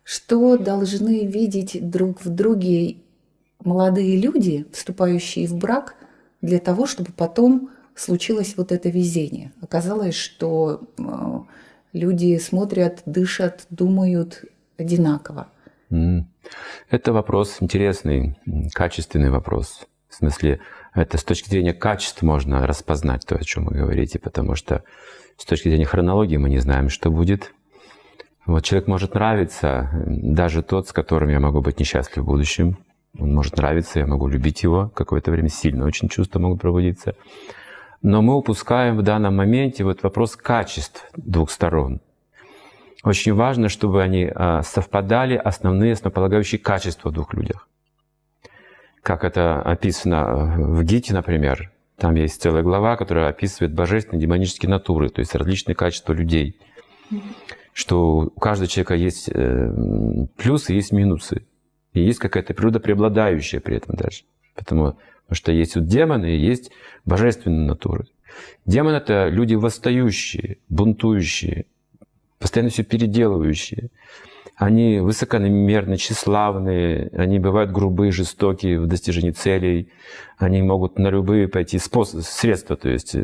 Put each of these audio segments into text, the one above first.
Что должны видеть друг в друге молодые люди, вступающие в брак, для того, чтобы потом случилось вот это везение? Оказалось, что люди смотрят, дышат, думают одинаково. Это вопрос интересный, качественный вопрос. В смысле, это с точки зрения качества можно распознать то, о чем вы говорите, потому что с точки зрения хронологии мы не знаем, что будет. Вот человек может нравиться, даже тот, с которым я могу быть несчастлив в будущем. Он может нравиться, я могу любить его какое-то время, сильно очень чувства могут пробудиться. Но мы упускаем в данном моменте вот вопрос качеств двух сторон. Очень важно, чтобы они совпадали, основные, основополагающие качества в двух людях. Как это описано в Гите, например. Там есть целая глава, которая описывает божественные, демонические натуры, то есть различные качества людей. Что у каждого человека есть плюсы, есть минусы. И есть какая-то природа преобладающая при этом даже. Потому что есть вот демоны и есть божественные натуры. Демоны — это люди восстающие, бунтующие, постоянно все переделывающие. Они высокомерны, тщеславные, они бывают грубые, жестокие в достижении целей. Они могут на любые пойти средства, то есть.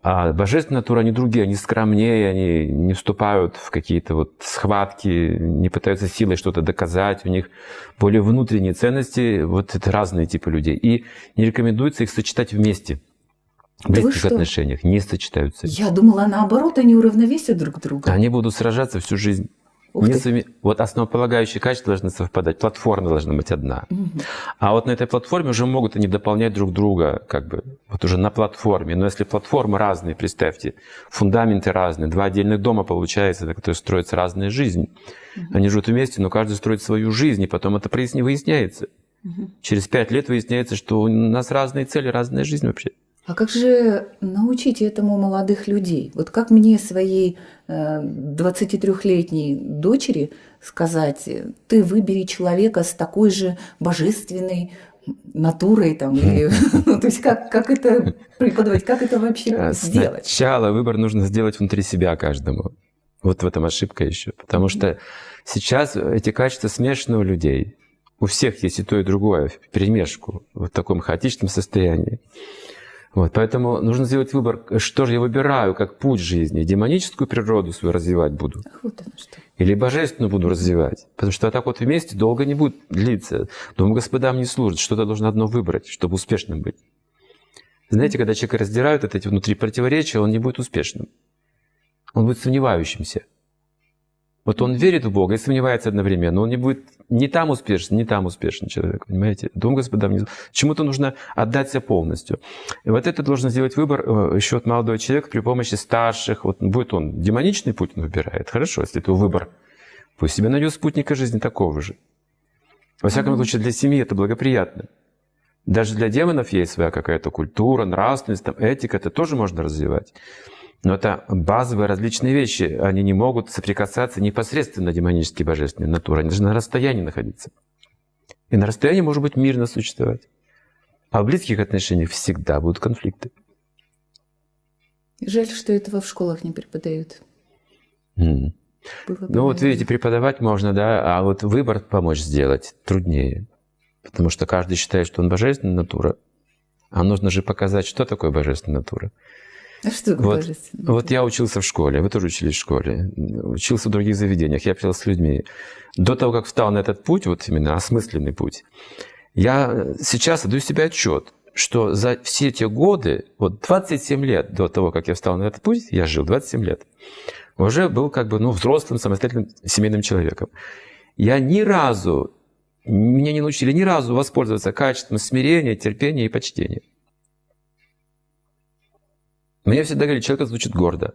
А божественная натура, они другие, они скромнее, они не вступают в какие-то вот схватки, не пытаются силой что-то доказать, у них более внутренние ценности, вот это разные типы людей. И не рекомендуется их сочетать вместе. В близких отношениях не сочетаются. Я думала, наоборот, они уравновесят друг друга. Они будут сражаться всю жизнь. Вот основополагающие качества должны совпадать, платформа должна быть одна. А вот на этой платформе уже могут они дополнять друг друга, как бы, вот уже на платформе. Но если платформы разные, представьте, фундаменты разные, два отдельных дома получается, на которых строится разная жизнь. Они живут вместе, но каждый строит свою жизнь, и потом это выясняется. Через 5 лет выясняется, что у нас разные цели, разная жизнь вообще. А как же научить этому молодых людей? Вот как мне своей 23-летней дочери сказать: ты выбери человека с такой же божественной натурой, там, или, то есть как это преподавать, как это вообще сделать? Сначала выбор нужно сделать внутри себя каждому. Вот в этом ошибка еще. Потому что сейчас эти качества смешаны у людей. У всех есть и то, и другое вперемешку, в таком хаотичном состоянии. Вот, поэтому нужно сделать выбор, что же я выбираю как путь жизни. Демоническую природу свою развивать буду. Вот оно что. Или божественную буду развивать. Потому что так вот вместе долго не будет длиться. Дом господам не служит. Что-то должно одно выбрать, чтобы успешным быть. Знаете, когда человека раздирают от этих внутри противоречия, он не будет успешным. Он будет сомневающимся. Вот он верит в Бога и сомневается одновременно. Он не будет ни там успешный человек, понимаете? Дом господам не... Чему-то нужно отдать себя полностью. И вот это должен сделать выбор еще от молодого человека при помощи старших. Вот будет он демоничный путь выбирает, хорошо, если это выбор. Пусть себе найдет спутника жизни такого же. Во всяком случае, для семьи это благоприятно. Даже для демонов есть своя какая-то культура, нравственность, там, этика, это тоже можно развивать. Но это базовые различные вещи. Они не могут соприкасаться непосредственно демонические божественные натуры. Они должны на расстоянии находиться. И на расстоянии может быть мирно существовать. А в близких отношениях всегда будут конфликты. Жаль, что этого в школах не преподают. Ну вот видите, преподавать можно, да, а вот выбор помочь сделать труднее. Потому что каждый считает, что он божественная натура. А нужно же показать, что такое божественная натура. А что такое божественная натура? Вот я учился в школе, вы тоже учились в школе, учился в других заведениях, я общался с людьми. До того, как встал на этот путь, вот именно осмысленный путь, я сейчас отдаю себе отчет, что за все те годы, вот 27 лет до того, как я встал на этот путь, я жил 27 лет, уже был как бы взрослым, самостоятельным семейным человеком. Я ни разу, меня не научили ни разу воспользоваться качеством смирения, терпения и почтения. Мне всегда говорили, человек звучит гордо,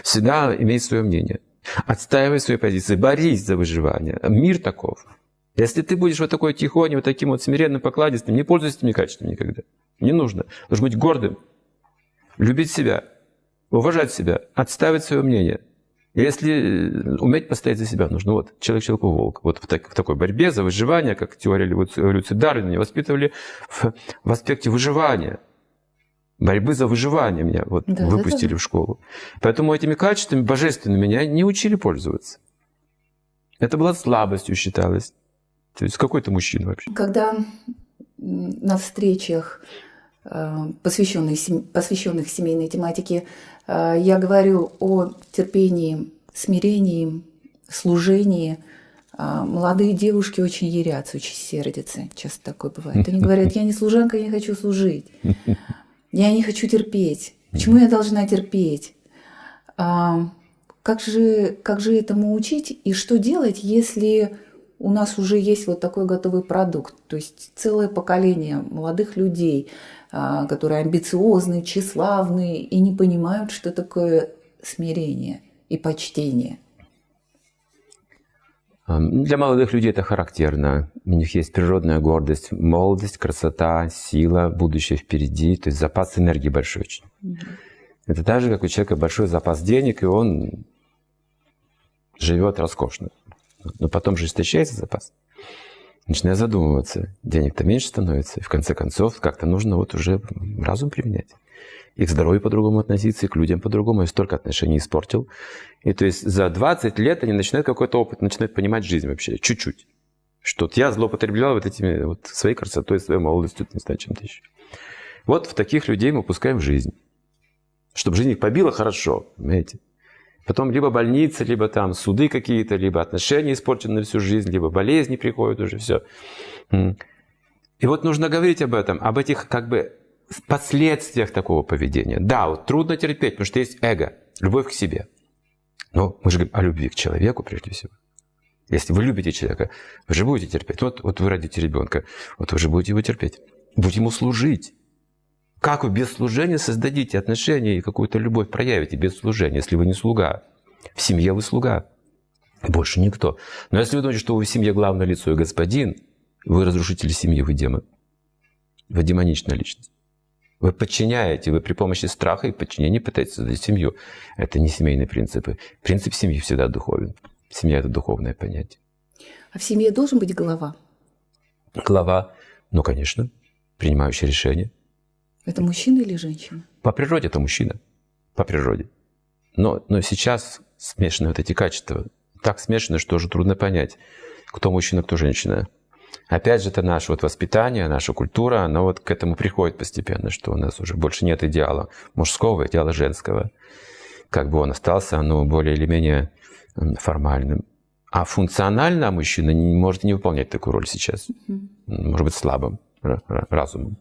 всегда имеет свое мнение, отстаивай свои позиции, борись за выживание. Мир таков. Если ты будешь вот такой тихоней, вот таким вот смиренным, покладистым, не пользуйся этими качествами никогда. Не нужно. Должен быть гордым, любить себя, уважать себя, отстаивать свое мнение. Если уметь постоять за себя нужно, вот человек человеку волк. Вот в такой борьбе за выживание, как теория эволюции Дарвина, воспитывали в аспекте выживания. борьбы за выживание меня вот выпустили в школу. Поэтому этими качествами божественными меня не учили пользоваться. Это была слабостью считалось. То есть какой ты мужчина вообще? Когда на встречах, посвященных семейной тематике, я говорю о терпении, смирении, служении, молодые девушки очень ярятся, очень сердятся. Часто такое бывает. Они говорят: я не служанка, я не хочу служить. Я не хочу терпеть. Почему я должна терпеть? Как же этому учить? И что делать, если у нас уже есть вот такой готовый продукт? То есть целое поколение молодых людей, которые амбициозны, тщеславны и не понимают, что такое смирение и почтение. Для молодых людей это характерно. У них есть природная гордость, молодость, красота, сила, будущее впереди. То есть запас энергии большой очень. Это так же, как у человека большой запас денег, и он живет роскошно. Но потом же истощается запас. Начинаю задумываться. Денег-то меньше становится. И в конце концов как-то нужно вот уже разум применять. И к здоровью по-другому относиться, и к людям по-другому. Я столько отношений испортил. И то есть за 20 лет они начинают какой-то опыт, начинают понимать жизнь вообще. Чуть-чуть. Что вот я злоупотреблял вот этими вот своей красотой, своей молодостью, не знаю, чем-то еще. Вот в таких людей мы пускаем в жизнь. Чтобы жизнь их побила хорошо, понимаете? Потом либо больницы, либо там суды какие-то, либо отношения испорчены на всю жизнь, либо болезни приходят уже, все. И вот нужно говорить об этом, об этих как бы последствиях такого поведения. Да, вот трудно терпеть, потому что есть эго, любовь к себе. Но мы же говорим о любви к человеку прежде всего. Если вы любите человека, вы же будете терпеть. Вот вы родите ребенка, вот вы же будете его терпеть. Будете ему служить. Как вы без служения создадите отношения и какую-то любовь проявите без служения, если вы не слуга? В семье вы слуга. Больше никто. Но если вы думаете, что вы в семье главное лицо и господин, вы разрушитель семьи, вы демон. Вы демоничная личность. Вы подчиняете, вы при помощи страха и подчинения пытаетесь создать семью. Это не семейные принципы. Принцип семьи всегда духовен. Семья – это духовное понятие. А в семье должен быть глава? Глава, ну, конечно, принимающий решения. Это мужчина или женщина? По природе это мужчина. По природе. Но сейчас смешаны вот эти качества. Так смешаны, что уже трудно понять, кто мужчина, кто женщина. Опять же, это наше вот воспитание, наша культура, она вот к этому приходит постепенно, что у нас уже больше нет идеала мужского, идеала женского. Как бы он остался, оно более или менее формальным. А функционально мужчина может не выполнять такую роль сейчас. Может быть слабым разумом.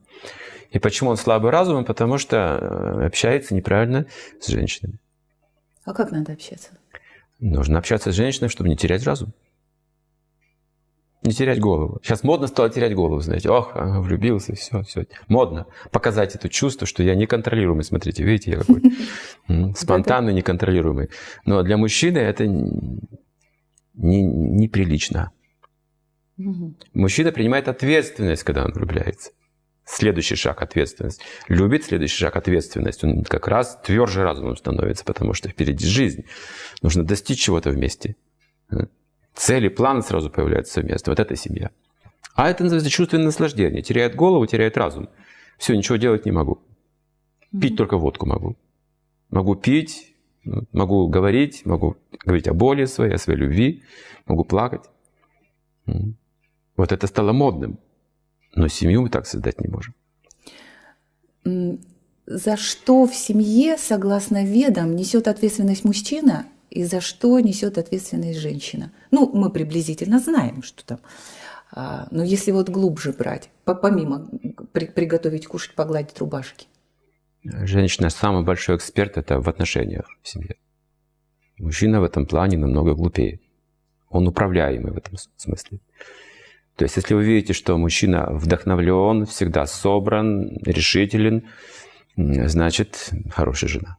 И почему он слабый разумом? Потому что общается неправильно с женщинами. А как надо общаться? Нужно общаться с женщиной, чтобы не терять разум. Не терять голову. Сейчас модно стало терять голову, знаете. Ох, влюбился, все. Модно показать это чувство, что я неконтролируемый. Смотрите, видите, я какой спонтанный, неконтролируемый. Но для мужчины это неприлично. Мужчина принимает ответственность, когда он влюбляется. Следующий шаг – ответственность. Любит, следующий шаг – ответственность. Он как раз тверже разумом становится, потому что впереди жизнь. Нужно достичь чего-то вместе. Цели, планы сразу появляются совместно. Вот это семья. А это называется чувственное наслаждение. Теряет голову, теряет разум. Все, ничего делать не могу. Пить только водку могу. Могу пить, могу говорить о боли своей, о своей любви, могу плакать. Вот это стало модным. Но семью мы так создать не можем. За что в семье, согласно ведам, несет ответственность мужчина и за что несет ответственность женщина? Ну, мы приблизительно знаем, что там. Но если вот глубже брать, помимо приготовить, кушать, погладить рубашки. Женщина самый большой эксперт – это в отношениях в семье. Мужчина в этом плане намного глупее. Он управляемый в этом смысле. То есть, если вы видите, что мужчина вдохновлен, всегда собран, решителен, значит, хорошая жена.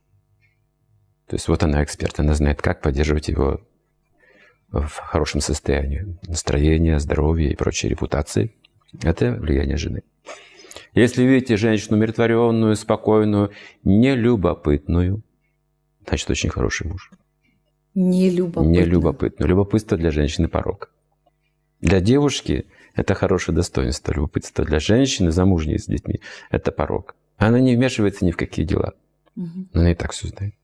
То есть, вот она эксперт, она знает, как поддерживать его в хорошем состоянии. Настроение, здоровье и прочие репутации. Это влияние жены. Если видите женщину умиротворенную, спокойную, нелюбопытную, значит, очень хороший муж. Нелюбопытную. Любопытство для женщины порок. Для девушки это хорошее достоинство, любопытство. Для женщины, замужней с детьми, это порок. Она не вмешивается ни в какие дела. Мгм. Она и так все знает.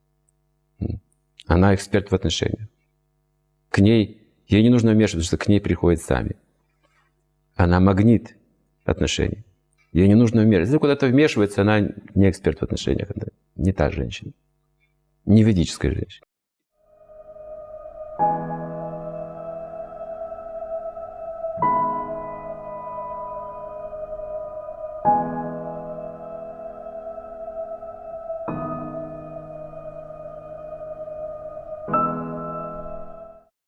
Она эксперт в отношениях. Ей не нужно вмешиваться, потому что к ней приходят сами. Она магнит отношений. Ей не нужно вмешиваться. Если куда-то вмешивается, она не эксперт в отношениях. Это не та женщина. Не ведическая женщина.